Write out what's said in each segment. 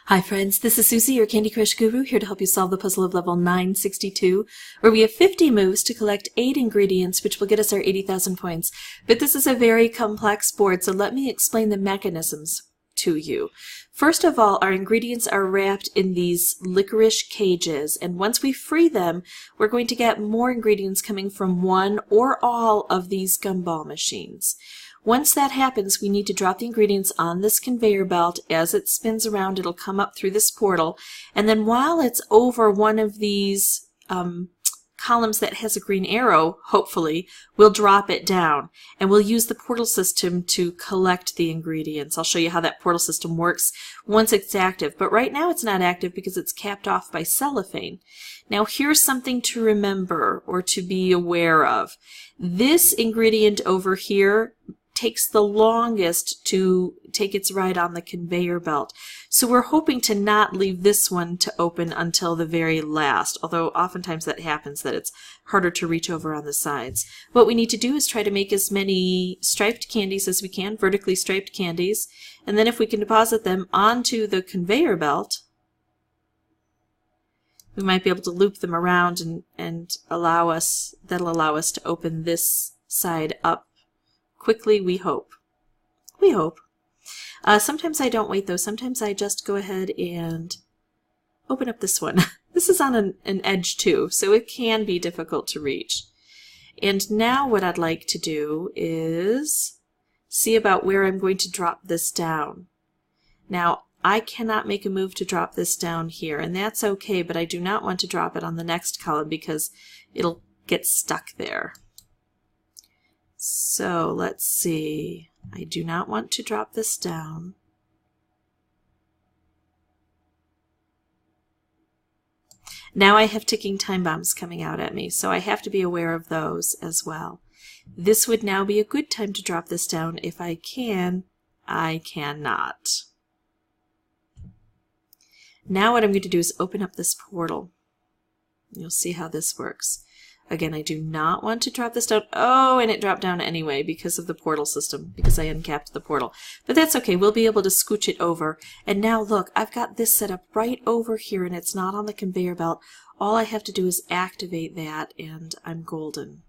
Hi friends, this is Susie, your Candy Crush Guru, here to help you solve the puzzle of level 962, where we have 50 moves to collect 8 ingredients, which will get us our 80,000 points. But this is a very complex board, so let me explain the mechanisms to you. First of all, our ingredients are wrapped in these licorice cages, and once we free them, we're going to get more ingredients coming from one or all of these gumball machines. Once that happens, we need to drop the ingredients on this conveyor belt. As it spins around, it'll come up through this portal, and then while it's over one of these columns that has a green arrow, hopefully, we'll drop it down, and we'll use the portal system to collect the ingredients. I'll show you how that portal system works once it's active, but right now it's not active because it's capped off by cellophane. Now here's something to remember or to be aware of. This ingredient over here takes the longest to take its ride on the conveyor belt. So we're hoping to not leave this one to open until the very last, although oftentimes that happens, that it's harder to reach over on the sides. What we need to do is try to make as many striped candies as we can, vertically striped candies, and then if we can deposit them onto the conveyor belt, we might be able to loop them around and that'll allow us to open this side up quickly, we hope. We hope. Sometimes I don't wait though. Sometimes I just go ahead and open up this one. This is on an edge too, so it can be difficult to reach. And now what I'd like to do is see about where I'm going to drop this down. Now, I cannot make a move to drop this down here, and that's okay, but I do not want to drop it on the next column because it'll get stuck there. So let's see, I do not want to drop this down. Now I have ticking time bombs coming out at me, so I have to be aware of those as well. This would now be a good time to drop this down. If I can, I cannot. Now what I'm going to do is open up this portal. You'll see how this works. Again, I do not want to drop this down. Oh, and it dropped down anyway because of the portal system, because I uncapped the portal. But that's okay. We'll be able to scooch it over. And now look, I've got this set up right over here, and it's not on the conveyor belt. All I have to do is activate that, and I'm golden.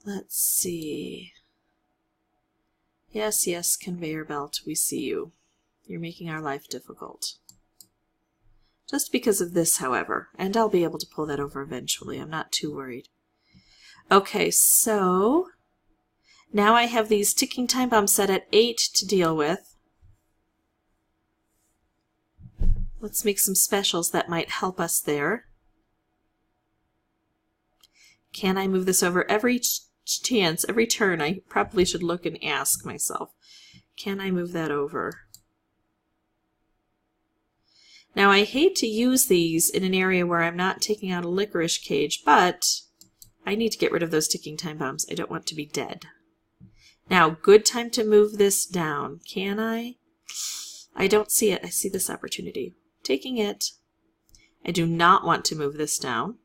Let's see. Yes, yes, conveyor belt, we see you. You're making our life difficult. Just because of this, however, and I'll be able to pull that over eventually. I'm not too worried. Okay, so now I have these ticking time bombs set at 8 to deal with. Let's make some specials that might help us there. Can I move this over? Every chance, every turn, I probably should look and ask myself, can I move that over? Now I hate to use these in an area where I'm not taking out a licorice cage, but I need to get rid of those ticking time bombs. I don't want to be dead. Now, good time to move this down. Can I? I don't see it. I see this opportunity. Taking it. I do not want to move this down.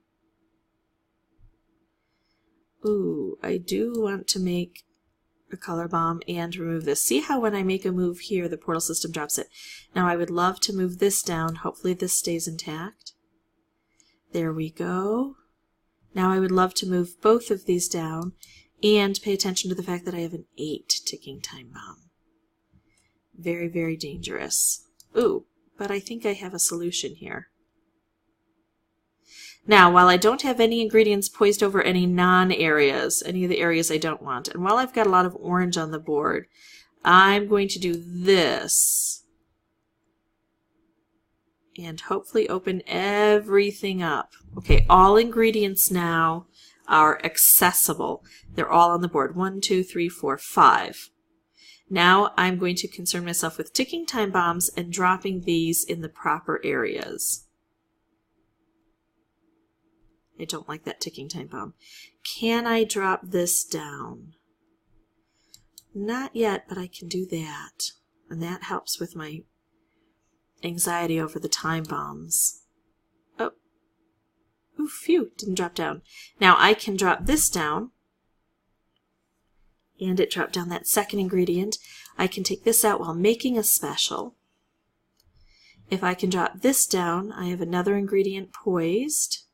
Ooh, I do want to make a color bomb and remove this. See how when I make a move here, the portal system drops it. Now I would love to move this down. Hopefully this stays intact. There we go. Now I would love to move both of these down and pay attention to the fact that I have an 8 ticking time bomb. Very, very dangerous. Ooh, but I think I have a solution here. Now, while I don't have any ingredients poised over any non-areas, any of the areas I don't want, and while I've got a lot of orange on the board, I'm going to do this and hopefully open everything up. Okay, all ingredients now are accessible. They're all on the board. 1, 2, 3, 4, 5. Now I'm going to concern myself with ticking time bombs and dropping these in the proper areas. I don't like that ticking time bomb. Can I drop this down? Not yet, but I can do that. And that helps with my anxiety over the time bombs. Oh. Ooh, phew, didn't drop down. Now I can drop this down. And it dropped down that second ingredient. I can take this out while making a special. If I can drop this down, I have another ingredient poised.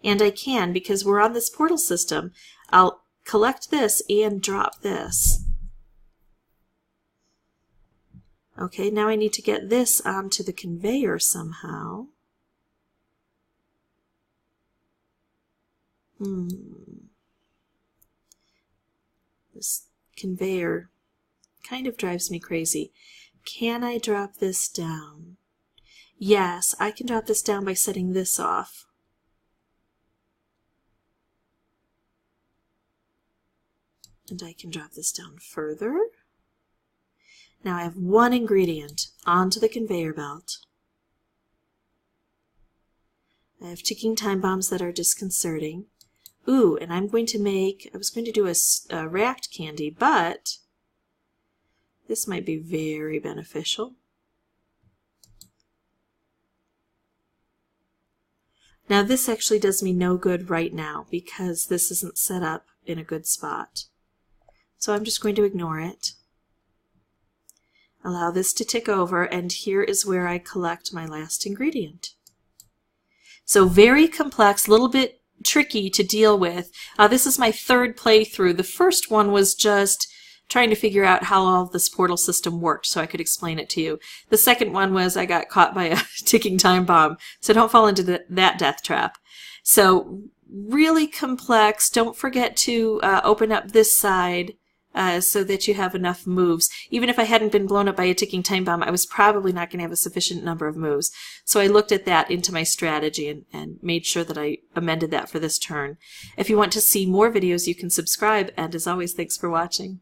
And I can, because we're on this portal system, I'll collect this and drop this. Okay, now I need to get this onto the conveyor somehow. This conveyor kind of drives me crazy. Can I drop this down? Yes, I can drop this down by setting this off. And I can drop this down further. Now I have one ingredient onto the conveyor belt. I have ticking time bombs that are disconcerting. Ooh, and I'm going to make, I was going to do a racked candy, but this might be very beneficial. Now this actually does me no good right now because this isn't set up in a good spot. So I'm just going to ignore it. Allow this to tick over, and here is where I collect my last ingredient. So very complex, a little bit tricky to deal with. This is my third playthrough. The first one was just trying to figure out how all this portal system worked so I could explain it to you. The second one was I got caught by a ticking time bomb, so don't fall into that death trap. So really complex. Don't forget to open up this side so that you have enough moves. Even if I hadn't been blown up by a ticking time bomb, I was probably not going to have a sufficient number of moves. So I looked at that into my strategy and made sure that I amended that for this turn. If you want to see more videos, you can subscribe, and as always, thanks for watching.